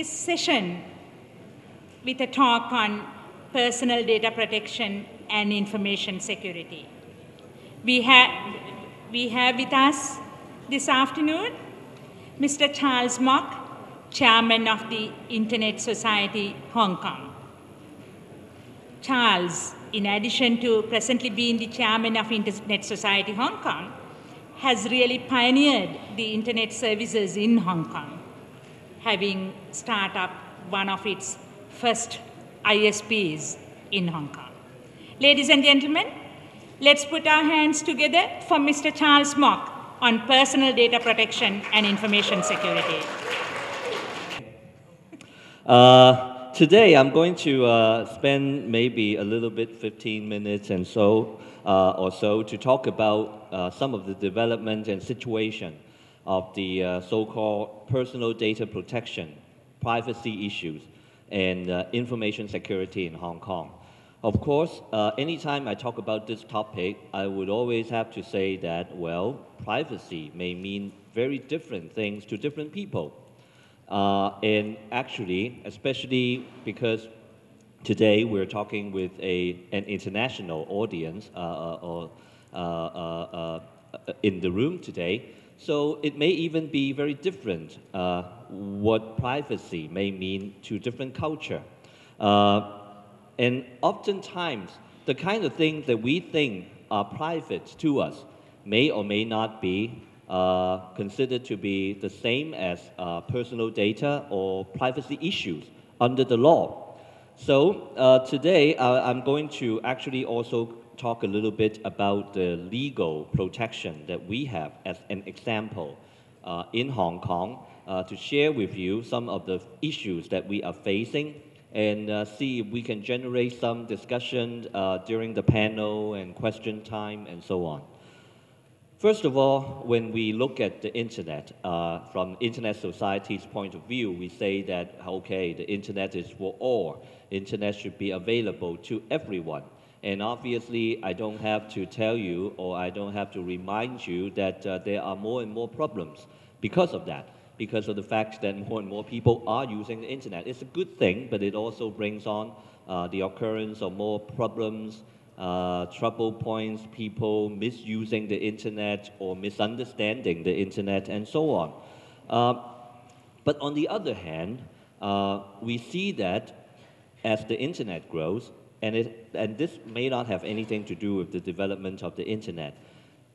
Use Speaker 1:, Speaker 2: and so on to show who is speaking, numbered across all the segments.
Speaker 1: this session with a talk on personal data protection and information security. We have with us this afternoon Mr. Charles Mock, Chairman of the Internet Society, Hong Kong. Charles, in addition to presently being the Chairman of Internet Society, Hong Kong, has really pioneered the internet services in Hong Kong, having started up one of its first ISPs in Hong Kong. Ladies and gentlemen, let's put our hands together for Mr. Charles Mock on personal data protection and information security.
Speaker 2: Today, I'm going to spend maybe a little bit, 15 minutes and so, or so, to talk about some of the development and situation of the so-called personal data protection, privacy issues, and information security in Hong Kong. Of course, anytime I talk about this topic, I would always have to say that, well, privacy may mean very different things to different people. And actually, especially because today we're talking with an international audience in the room today, so it may even be very different what privacy may mean to different culture. And oftentimes, the kind of things that we think are private to us may or may not be considered to be the same as personal data or privacy issues under the law. So today I'm going to actually also talk a little bit about the legal protection that we have as an example in Hong Kong to share with you some of the issues that we are facing and see if we can generate some discussion during the panel and question time and so on. First of all, when we look at the internet, from Internet Society's point of view, we say that, okay, the internet is for all. Internet should be available to everyone. And obviously, I don't have to tell you or I don't have to remind you that there are more and more problems because of that, because of the fact that more and more people are using the internet. It's a good thing, but it also brings on the occurrence of more problems, trouble points, people misusing the internet or misunderstanding the internet, and so on. But on the other hand, we see that as the internet grows, and this may not have anything to do with the development of the internet,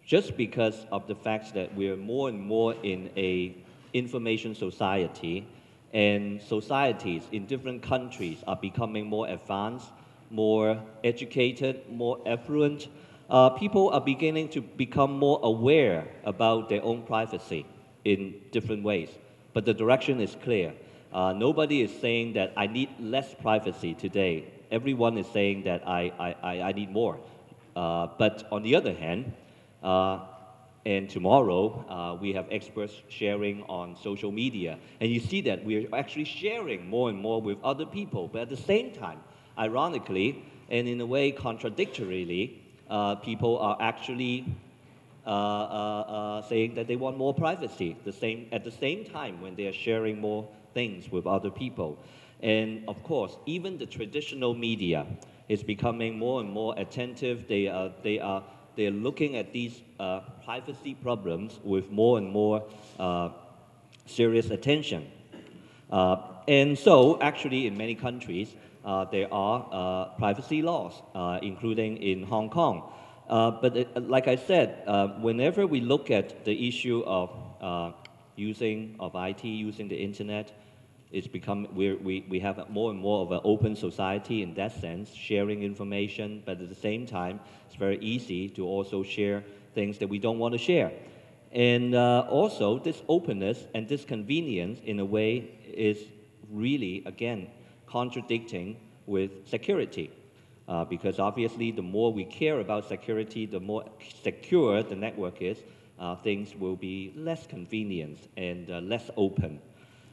Speaker 2: just because of the fact that we're more and more in a information society, and societies in different countries are becoming more advanced, more educated, more affluent. People are beginning to become more aware about their own privacy in different ways. But the direction is clear. Nobody is saying that I need less privacy today. Everyone is saying that I need more. But on the other hand, and tomorrow, we have experts sharing on social media. And you see that we're actually sharing more and more with other people. But at the same time, ironically, and in a way contradictorily, people are actually saying that they want more privacy at the same time when they are sharing more things with other people. And of course, even the traditional media is becoming more and more attentive. They are looking at these privacy problems with more and more serious attention. And so, actually, in many countries, there are privacy laws, including in Hong Kong. But like I said, whenever we look at the issue of IT, using the internet, it's become, we have more and more of an open society in that sense, sharing information, but at the same time, it's very easy to also share things that we don't want to share. And also, this openness and this convenience, in a way, is really, again, contradicting with security. Because obviously, the more we care about security, the more secure the network is, things will be less convenient and less open.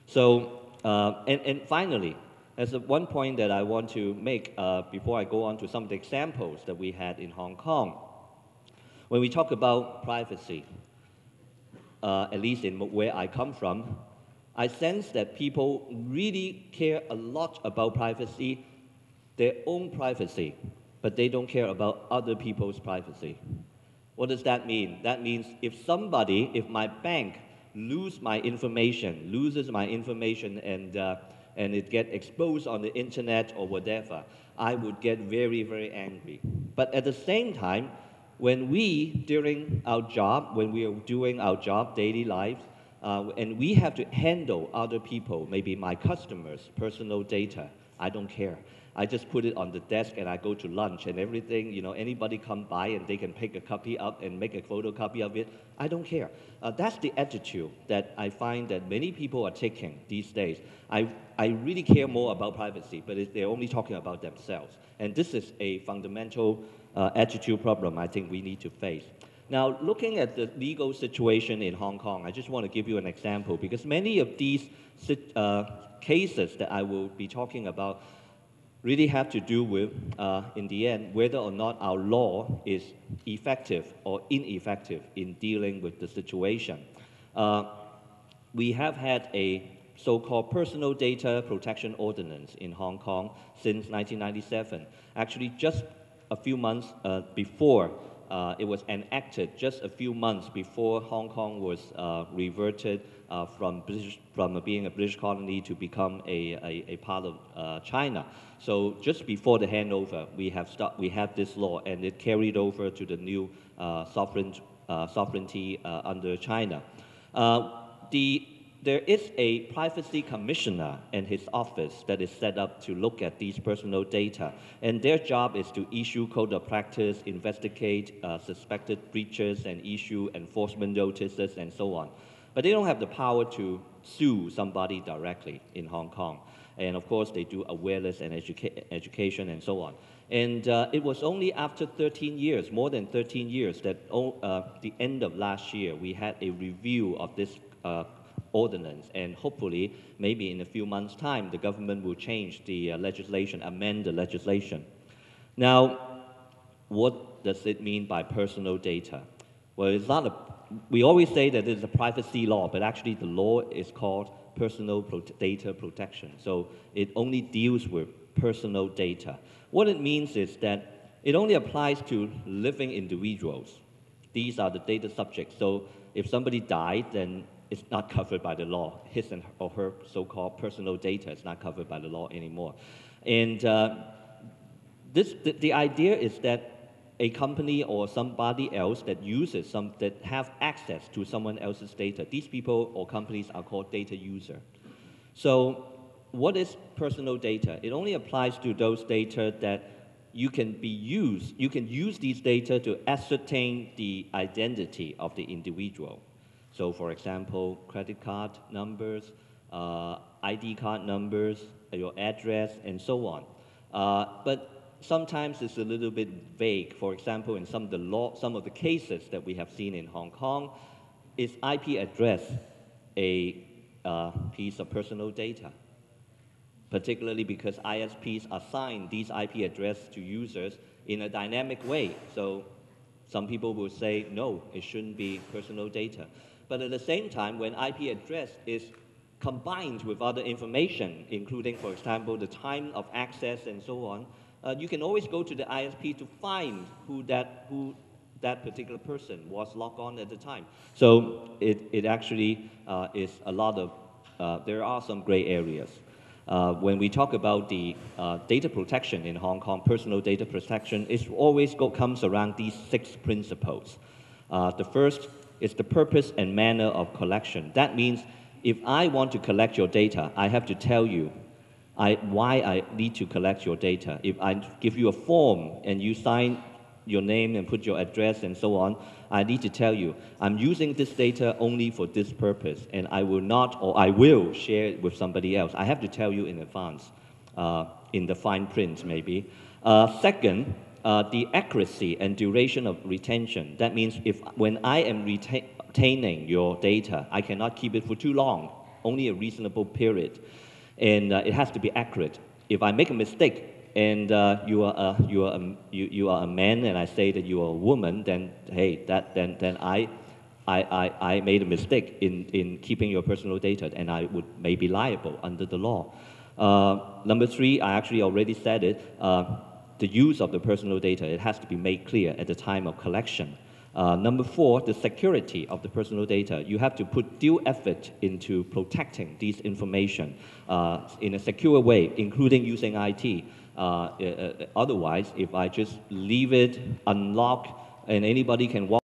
Speaker 2: So, and finally, there's one point that I want to make before I go on to some of the examples that we had in Hong Kong. When we talk about privacy, at least in where I come from, I sense that people really care a lot about privacy, their own privacy, but they don't care about other people's privacy. What does that mean? That means if my bank loses my information and it gets exposed on the internet or whatever, I would get very, very angry. But at the same time, when we, during our job, when we are doing our job, daily lives, and we have to handle other people, maybe my customers' personal data, I don't care. I just put it on the desk and I go to lunch and everything, anybody come by and they can pick a copy up and make a photocopy of it. I don't care. That's the attitude that I find that many people are taking these days. I really care more about privacy, but they're only talking about themselves. And this is a fundamental attitude problem I think we need to face. Now, looking at the legal situation in Hong Kong, I just want to give you an example because many of these cases that I will be talking about really have to do with, in the end, whether or not our law is effective or ineffective in dealing with the situation. We have had a so-called Personal Data Protection Ordinance in Hong Kong since 1997. Actually, just a few months before it was enacted, just a few months before Hong Kong was reverted from being a British colony to become a part of China. So just before the handover, we have this law, and it carried over to the new sovereignty under China. There is a privacy commissioner and his office that is set up to look at these personal data. And their job is to issue code of practice, investigate suspected breaches, and issue enforcement notices, and so on. But they don't have the power to sue somebody directly in Hong Kong. And of course, they do awareness and education and so on. And it was only after 13 years, more than 13 years, that the end of last year, we had a review of this ordinance, and hopefully, maybe in a few months' time, the government will change the legislation, amend the legislation. Now, what does it mean by personal data? Well, it's not we always say that it's a privacy law, but actually the law is called Personal Data Protection. So it only deals with personal data. What it means is that it only applies to living individuals. These are the data subjects. So if somebody died, then it's not covered by the law. His or her so-called personal data is not covered by the law anymore. And the idea is that a company or somebody else that that have access to someone else's data, these people or companies are called data user. So what is personal data? It only applies to those data that you can use these data to ascertain the identity of the individual. So for example, credit card numbers, ID card numbers, your address, and so on. But sometimes it's a little bit vague. For example, in some of the cases that we have seen in Hong Kong, is IP address a piece of personal data? Particularly because ISPs assign these IP address to users in a dynamic way. So some people will say, no, it shouldn't be personal data. But at the same time, when IP address is combined with other information, including, for example, the time of access and so on, you can always go to the ISP to find who that particular person was logged on at the time. So it actually is a lot of, there are some gray areas. When we talk about the data protection in Hong Kong, personal data protection, it always comes around these 6 principles. The first is the purpose and manner of collection. That means if I want to collect your data, I have to tell you why I need to collect your data. If I give you a form and you sign your name and put your address and so on, I need to tell you, I'm using this data only for this purpose, and I will not, or I will share it with somebody else. I have to tell you in advance, in the fine print maybe. Second, the accuracy and duration of retention. That means when I am retaining your data, I cannot keep it for too long, only a reasonable period. And it has to be accurate. If I make a mistake and you are a man and I say that you are a woman, then hey, then I I made a mistake in keeping your personal data, and I may be liable under the law. Number three, I actually already said it, the use of the personal data, it has to be made clear at the time of collection. Number four, the security of the personal data. You have to put due effort into protecting these information in a secure way, including using IT. Otherwise, if I just leave it unlocked and anybody can walk